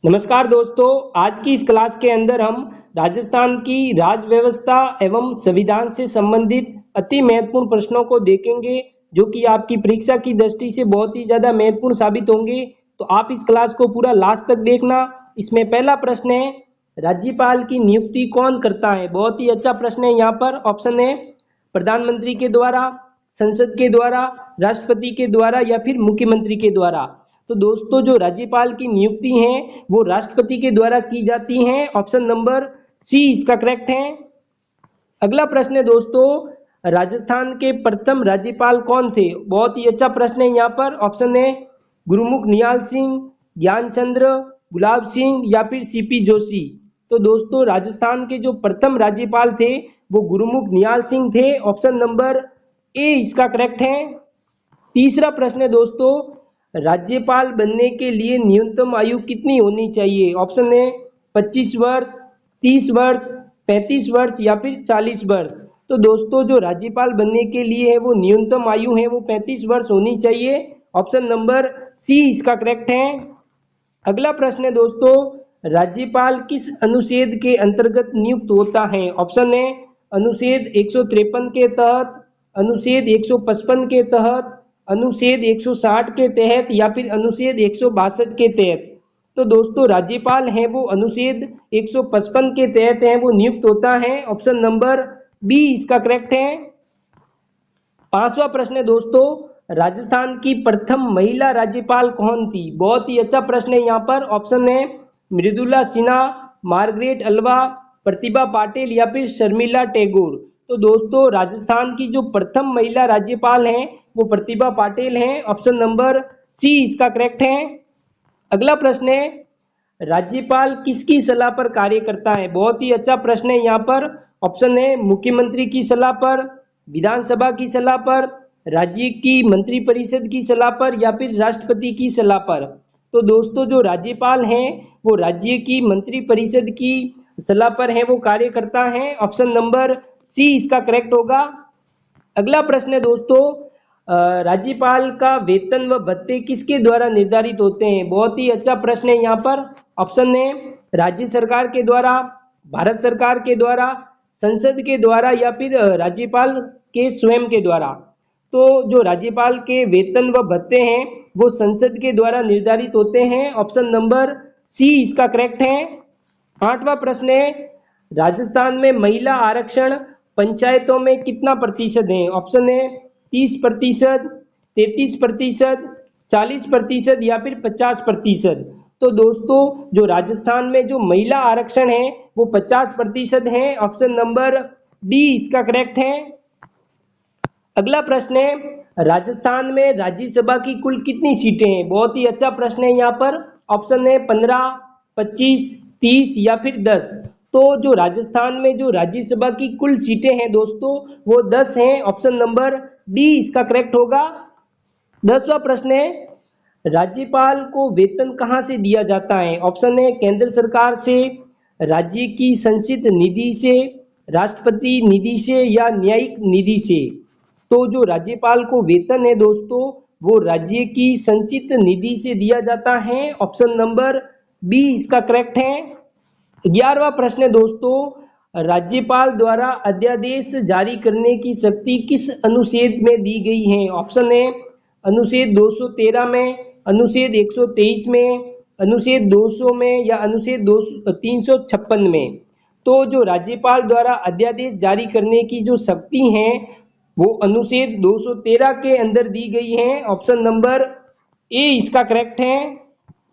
नमस्कार दोस्तों, आज की इस क्लास के अंदर हम राजस्थान की राज्य व्यवस्था एवं संविधान से संबंधित अति महत्वपूर्ण प्रश्नों को देखेंगे, जो कि आपकी परीक्षा की दृष्टि से बहुत ही ज़्यादा महत्वपूर्ण साबित होंगे। तो आप इस क्लास को पूरा लास्ट तक देखना। इसमें पहला प्रश्न है, राज्यपाल की नियुक्ति कौन करता है? बहुत ही अच्छा प्रश्न है। यहाँ पर ऑप्शन है प्रधानमंत्री के द्वारा, संसद के द्वारा, राष्ट्रपति के द्वारा या फिर मुख्यमंत्री के द्वारा। तो दोस्तों, जो राज्यपाल की नियुक्ति है वो राष्ट्रपति के द्वारा की जाती है। ऑप्शन नंबर सी इसका करेक्ट है। अगला प्रश्न है दोस्तों, राजस्थान के प्रथम राज्यपाल कौन थे? बहुत ही अच्छा प्रश्न है। यहाँ पर ऑप्शन है गुरुमुख निहाल सिंह, ज्ञानचंद्र, गुलाब सिंह या फिर सीपी जोशी। तो दोस्तों, राजस्थान के जो प्रथम राज्यपाल थे वो गुरुमुख निहाल सिंह थे। ऑप्शन नंबर ए इसका करेक्ट है। तीसरा प्रश्न है दोस्तों, राज्यपाल बनने के लिए न्यूनतम आयु कितनी होनी चाहिए? ऑप्शन है 25 वर्ष, 30 वर्ष, 35 वर्ष या फिर 40 वर्ष। तो दोस्तों, जो राज्यपाल बनने के लिए है वो न्यूनतम आयु है वो 35 वर्ष होनी चाहिए। ऑप्शन नंबर सी इसका करेक्ट है। अगला प्रश्न है दोस्तों, राज्यपाल किस अनुच्छेद के अंतर्गत नियुक्त होता है? ऑप्शन है अनुच्छेद 153 के तहत, अनुच्छेद 155 के तहत, अनुच्छेद 160 के तहत या फिर अनुच्छेद 162 के तहत। तो दोस्तों, राज्यपाल है वो अनुच्छेद 155 के तहत है वो नियुक्त होता है। ऑप्शन नंबर बी इसका करेक्ट है। पांचवा प्रश्न है दोस्तों, राजस्थान की प्रथम महिला राज्यपाल कौन थी? बहुत ही अच्छा प्रश्न है। यहाँ पर ऑप्शन है मृदुला सिन्हा, मार्गरेट अल्वा, प्रतिभा पाटिल या फिर शर्मिला टैगोर। तो दोस्तों, राजस्थान की जो प्रथम महिला राज्यपाल हैं वो प्रतिभा पाटिल हैं। ऑप्शन नंबर सी इसका करेक्ट है। अगला प्रश्न है, राज्यपाल किसकी सलाह पर कार्य करता है? बहुत ही अच्छा प्रश्न है। यहाँ पर ऑप्शन है मुख्यमंत्री की सलाह पर, विधानसभा की सलाह पर, राज्य की मंत्रिपरिषद की सलाह पर या फिर राष्ट्रपति की सलाह पर। तो दोस्तों, जो राज्यपाल हैं वो राज्य की मंत्रिपरिषद की सलाह पर है वो कार्य करता है। ऑप्शन नंबर सी इसका करेक्ट होगा। अगला प्रश्न है दोस्तों, राज्यपाल का वेतन व भत्ते किसके द्वारा निर्धारित होते हैं? बहुत ही अच्छा प्रश्न है। यहाँ पर ऑप्शन है राज्य सरकार के द्वारा, भारत सरकार के द्वारा, संसद के द्वारा या फिर राज्यपाल के स्वयं के द्वारा। तो जो राज्यपाल के वेतन व भत्ते हैं वो संसद के द्वारा निर्धारित होते हैं। ऑप्शन नंबर सी इसका करेक्ट है। आठवां प्रश्न है, राजस्थान में महिला आरक्षण पंचायतों में कितना प्रतिशत है? ऑप्शन है 30%, 33%, 40% या फिर 50%। तो दोस्तों, जो राजस्थान में जो महिला आरक्षण है वो 50% है। ऑप्शन नंबर डी इसका करेक्ट है। अगला प्रश्न है, राजस्थान में राज्यसभा की कुल कितनी सीटें हैं? बहुत ही अच्छा प्रश्न है। यहाँ पर ऑप्शन है 15, 25, 30 या फिर 10। तो जो राजस्थान में जो राज्यसभा की कुल सीटें हैं दोस्तों वो 10 हैं। ऑप्शन नंबर डी इसका करेक्ट होगा। 10वां प्रश्न है, राज्यपाल को वेतन कहाँ से दिया जाता है? ऑप्शन है केंद्र सरकार से, राज्य की संचित निधि से, राष्ट्रपति निधि से या न्यायिक निधि से। तो जो राज्यपाल को वेतन है दोस्तों वो राज्य की संचित निधि से दिया जाता है। ऑप्शन नंबर बी इसका करेक्ट है। 11वां प्रश्न है दोस्तों, राज्यपाल द्वारा अध्यादेश जारी करने की शक्ति किस अनुच्छेद में दी गई है? ऑप्शन है अनुच्छेद 213 में, अनुच्छेद 123 में, अनुच्छेद 200 में या अनुच्छेद 356 में। तो जो राज्यपाल द्वारा अध्यादेश जारी करने की जो शक्ति है वो अनुच्छेद 213 के अंदर दी गई है। ऑप्शन नंबर ए इसका करेक्ट है।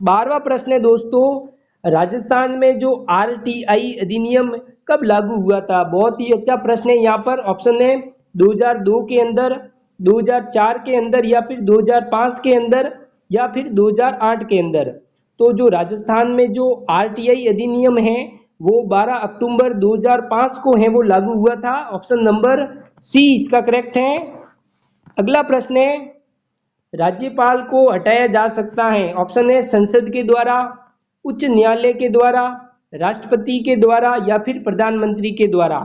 12वां प्रश्न है दोस्तों, राजस्थान में जो आरटीआई अधिनियम कब लागू हुआ था? बहुत ही अच्छा प्रश्न है। यहाँ पर ऑप्शन है 2002 के अंदर, 2004 के अंदर या फिर 2005 के अंदर या फिर 2008 के अंदर। तो जो राजस्थान में जो आरटीआई अधिनियम है वो 12 अक्टूबर 2005 को है वो लागू हुआ था। ऑप्शन नंबर सी इसका करेक्ट है। अगला प्रश्न है, राज्यपाल को हटाया जा सकता है? ऑप्शन है संसद के द्वारा, उच्च न्यायालय के द्वारा, राष्ट्रपति के द्वारा या फिर प्रधानमंत्री के द्वारा।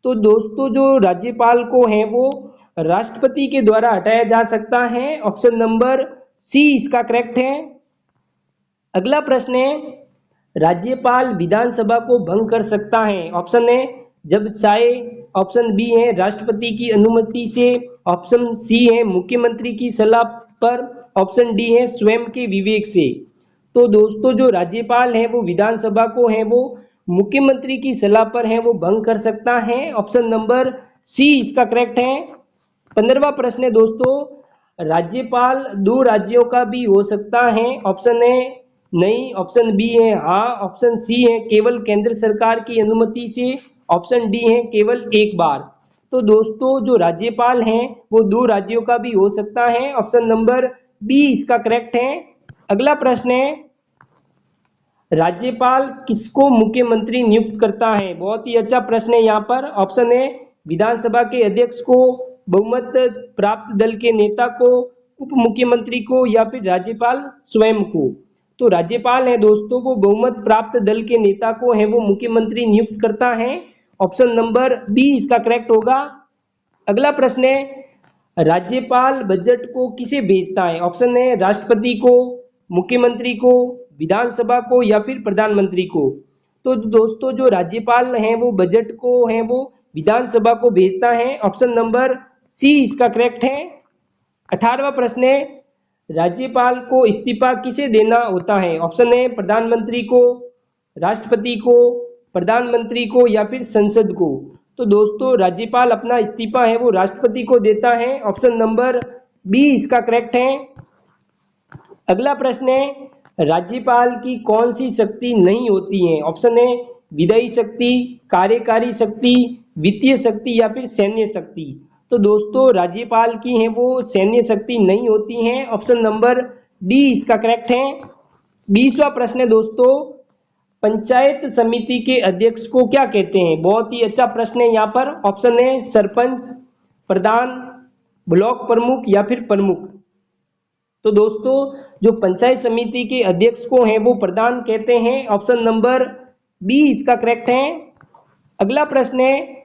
तो दोस्तों, जो राज्यपाल को है वो राष्ट्रपति के द्वारा हटाया जा सकता है। ऑप्शन नंबर सी इसका करेक्ट है। अगला प्रश्न है, राज्यपाल विधानसभा को भंग कर सकता है? ऑप्शन ए जब चाहे, ऑप्शन बी है राष्ट्रपति की अनुमति से, ऑप्शन सी है मुख्यमंत्री की सलाह पर, ऑप्शन डी है स्वयं के विवेक से। तो दोस्तों जो राज्यपाल है वो विधानसभा को है वो मुख्यमंत्री की सलाह पर है वो भंग कर सकता है। ऑप्शन नंबर सी इसका करेक्ट है। 15वां प्रश्न है दोस्तों, राज्यपाल 2 राज्यों का भी हो सकता है? ऑप्शन ए नहीं, ऑप्शन बी है हाँ, ऑप्शन सी है केवल केंद्र सरकार की अनुमति से, ऑप्शन डी है केवल एक बार। तो दोस्तों जो राज्यपाल हैं वो 2 राज्यों का भी हो सकता है। ऑप्शन नंबर बी इसका करेक्ट है। अगला प्रश्न है, राज्यपाल किसको मुख्यमंत्री नियुक्त करता है? बहुत ही अच्छा प्रश्न है यहाँ पर। ऑप्शन ए विधानसभा के अध्यक्ष को, बहुमत प्राप्त दल के नेता को, उप मुख्यमंत्री को, या फिर राज्यपाल स्वयं को। तो राज्यपाल है दोस्तों वो बहुमत प्राप्त दल के नेता को है वो मुख्यमंत्री नियुक्त करता है। ऑप्शन नंबर बी इसका करेक्ट होगा। अगला प्रश्न है, राज्यपाल बजट को किसे भेजता है? ऑप्शन है राष्ट्रपति को, मुख्यमंत्री को, विधानसभा को, या फिर प्रधानमंत्री को। तो दोस्तों जो राज्यपाल हैं वो बजट को है वो विधानसभा को भेजता है। ऑप्शन नंबर सी इसका करेक्ट है। 18वां प्रश्न है, राज्यपाल को इस्तीफा किसे देना होता है? ऑप्शन है प्रधानमंत्री को, राष्ट्रपति को, प्रधानमंत्री को, या फिर संसद को। तो दोस्तों राज्यपाल अपना इस्तीफा है वो राष्ट्रपति को देता है। ऑप्शन नंबर बी इसका करेक्ट है। अगला प्रश्न है, राज्यपाल की कौन सी शक्ति नहीं होती है? ऑप्शन है विधायी शक्ति, कार्यकारी शक्ति, वित्तीय शक्ति, या फिर सैन्य शक्ति। तो दोस्तों राज्यपाल की है वो सैन्य शक्ति नहीं होती है। ऑप्शन नंबर डी इसका करेक्ट है। 20वां प्रश्न है दोस्तों, पंचायत समिति के अध्यक्ष को क्या कहते हैं? बहुत ही अच्छा प्रश्न है यहाँ पर। ऑप्शन है सरपंच, प्रधान, ब्लॉक प्रमुख, या फिर प्रमुख। तो दोस्तों जो पंचायत समिति के अध्यक्ष को है वो प्रधान कहते हैं। ऑप्शन नंबर बी इसका करेक्ट है। अगला प्रश्न है,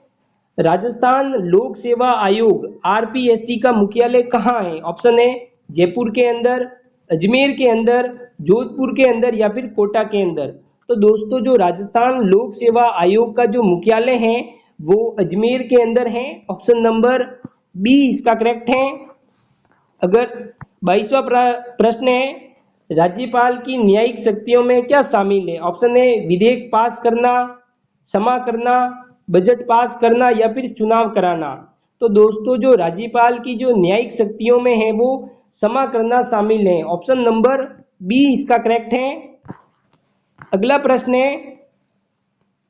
राजस्थान लोक सेवा आयोग आरपीएससी का मुख्यालय कहाँ है? ऑप्शन है जयपुर के अंदर, अजमेर के अंदर, जोधपुर के अंदर, या फिर कोटा के अंदर। तो दोस्तों जो राजस्थान लोक सेवा आयोग का जो मुख्यालय है वो अजमेर के अंदर है। ऑप्शन नंबर बी इसका करेक्ट है। अगर 22वां प्रश्न है, राज्यपाल की न्यायिक शक्तियों में क्या शामिल है? ऑप्शन है विधेयक पास करना, क्षमा करना, बजट पास करना, या फिर चुनाव कराना। तो दोस्तों जो राज्यपाल की जो न्यायिक शक्तियों में है वो क्षमा करना शामिल है। ऑप्शन नंबर बी इसका करेक्ट है। अगला प्रश्न है,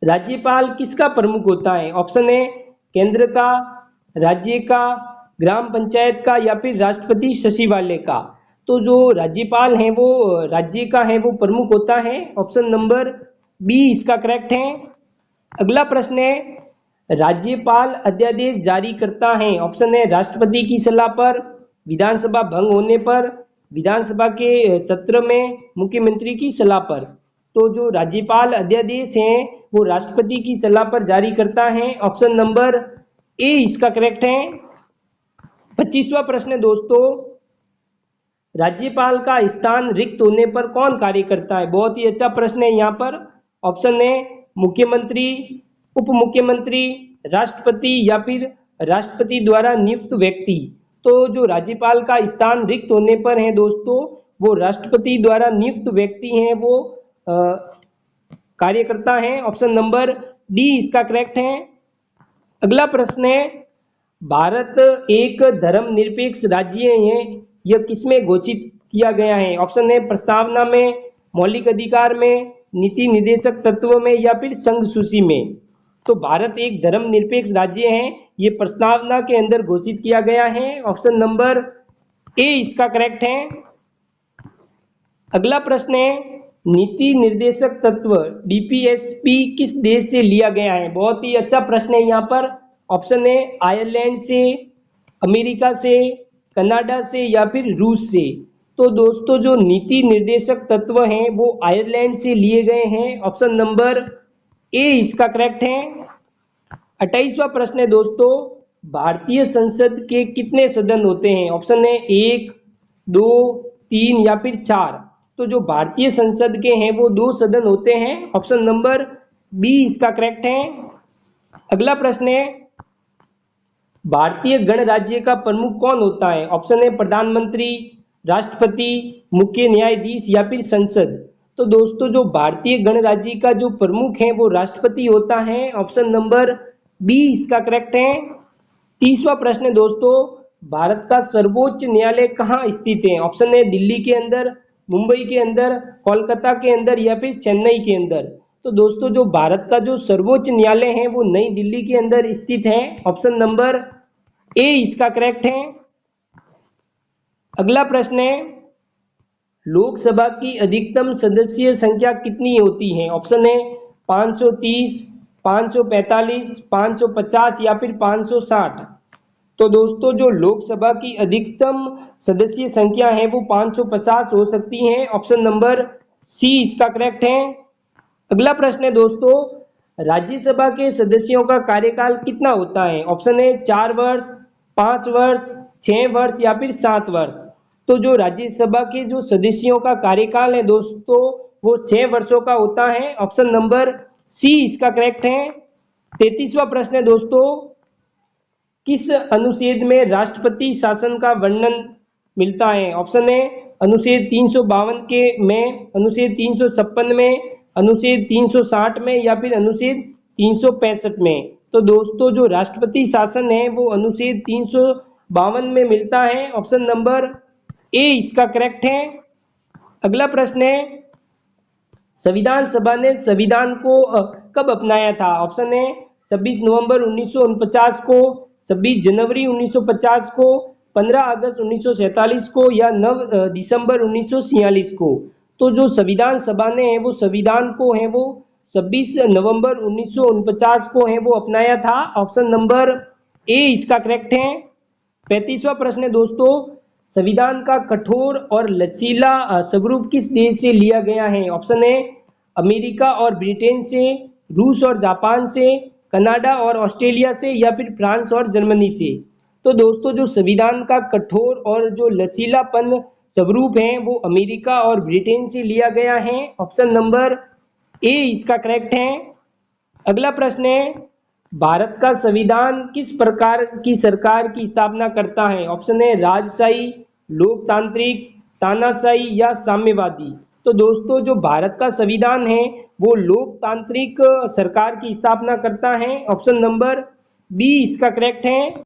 राज्यपाल किसका प्रमुख होता है? ऑप्शन है केंद्र का, राज्य का, ग्राम पंचायत का, या फिर राष्ट्रपति सचिवालय का। तो जो राज्यपाल है वो राज्य का है वो प्रमुख होता है। ऑप्शन नंबर बी इसका करेक्ट है। अगला प्रश्न है, राज्यपाल अध्यादेश जारी करता है? ऑप्शन है राष्ट्रपति की सलाह पर, विधानसभा भंग होने पर, विधानसभा के सत्र में, मुख्यमंत्री की सलाह पर। तो जो राज्यपाल अध्यादेश है वो राष्ट्रपति की सलाह पर जारी करता है। ऑप्शन नंबर ए इसका करेक्ट है। 25वां प्रश्न है दोस्तों, राज्यपाल का स्थान रिक्त होने पर कौन कार्य करता है? बहुत ही अच्छा प्रश्न है यहाँ पर। ऑप्शन है मुख्यमंत्री, उप मुख्यमंत्री, राष्ट्रपति, या फिर राष्ट्रपति द्वारा नियुक्त व्यक्ति। तो जो राज्यपाल का स्थान रिक्त होने पर है दोस्तों वो राष्ट्रपति द्वारा नियुक्त व्यक्ति हैं वो कार्य करता है। ऑप्शन नंबर डी इसका करेक्ट है। अगला प्रश्न है, भारत एक धर्मनिरपेक्ष राज्य है, यह किसमें घोषित किया गया है? ऑप्शन है प्रस्तावना में, मौलिक अधिकार में, नीति निर्देशक तत्व में, या फिर संघ सूची में। तो भारत एक धर्मनिरपेक्ष राज्य है, ये प्रस्तावना के अंदर घोषित किया गया है। ऑप्शन नंबर ए इसका करेक्ट है। अगला प्रश्न है, नीति निर्देशक तत्व डीपीएसपी किस देश से लिया गया है? बहुत ही अच्छा प्रश्न है यहाँ पर। ऑप्शन है आयरलैंड से, अमेरिका से, कनाडा से, या फिर रूस से। तो दोस्तों जो नीति निर्देशक तत्व हैं वो आयरलैंड से लिए गए हैं। ऑप्शन नंबर ए इसका करेक्ट है। 28वां प्रश्न है दोस्तों, भारतीय संसद के कितने सदन होते हैं? ऑप्शन है 1, 2, 3, या फिर 4। तो जो भारतीय संसद के हैं वो 2 सदन होते हैं। ऑप्शन नंबर बी इसका करेक्ट है। अगला प्रश्न है, भारतीय गणराज्य का प्रमुख कौन होता है? ऑप्शन है प्रधानमंत्री, राष्ट्रपति, मुख्य न्यायाधीश या फिर संसद। तो दोस्तों जो भारतीय गणराज्य का जो प्रमुख है वो राष्ट्रपति होता है। ऑप्शन नंबर बी इसका करेक्ट है। 30वां प्रश्न है दोस्तों, भारत का सर्वोच्च न्यायालय कहाँ स्थित है? ऑप्शन है दिल्ली के अंदर, मुंबई के अंदर, कोलकाता के अंदर या फिर चेन्नई के अंदर। तो दोस्तों जो भारत का जो सर्वोच्च न्यायालय है वो नई दिल्ली के अंदर स्थित है। ऑप्शन नंबर ए इसका करेक्ट है। अगला प्रश्न है, लोकसभा की अधिकतम सदस्य संख्या कितनी होती है? ऑप्शन है 530, 545, 550 या फिर 560। तो दोस्तों जो लोकसभा की अधिकतम सदस्य संख्या है वो 550 हो सकती है। ऑप्शन नंबर सी इसका करेक्ट है। अगला प्रश्न है दोस्तों, राज्यसभा के सदस्यों का कार्यकाल कितना होता है? ऑप्शन है 4 वर्ष, 5 वर्ष, 6 वर्ष या फिर 7 वर्ष। तो जो राज्यसभा के जो सदस्यों का कार्यकाल है दोस्तों वो 6 वर्षों का होता है। ऑप्शन नंबर सी इसका करेक्ट है। 33वां प्रश्न है दोस्तों, किस अनुच्छेद में राष्ट्रपति शासन का वर्णन मिलता है? ऑप्शन है अनुच्छेद 352 के में, अनुच्छेद 356 में, अनुच्छेद 360 में या फिर अनुच्छेद 365 में। तो दोस्तों जो राष्ट्रपति शासन है वो अनुच्छेद 352 में मिलता है। ऑप्शन नंबर ए इसका करेक्ट है। अगला प्रश्न है, संविधान सभा ने संविधान को कब अपनाया था? ऑप्शन है 26 नवंबर 1949 को, 26 जनवरी 1950 को, 15 अगस्त 1947 को या 9 दिसंबर 1946 को। तो जो संविधान सभा ने है वो संविधान को है वो 26 नवंबर 1949 को है वो अपनाया था। ऑप्शन नंबर ए इसका करेक्ट है। 35वां प्रश्न है दोस्तों, संविधान का कठोर और लचीला स्वरूप किस देश से लिया गया है? ऑप्शन है अमेरिका और ब्रिटेन से, रूस और जापान से, कनाडा और ऑस्ट्रेलिया से या फिर फ्रांस और जर्मनी से। तो दोस्तों जो संविधान का कठोर और जो लचीलापन स्वरूप है वो अमेरिका और ब्रिटेन से लिया गया है। ऑप्शन नंबर ए इसका करेक्ट है। अगला प्रश्न है, भारत का संविधान किस प्रकार की सरकार की स्थापना करता है? ऑप्शन है राजशाही, लोकतांत्रिक, तानाशाही या साम्यवादी। तो दोस्तों जो भारत का संविधान है वो लोकतांत्रिक सरकार की स्थापना करता है। ऑप्शन नंबर बी इसका करेक्ट है।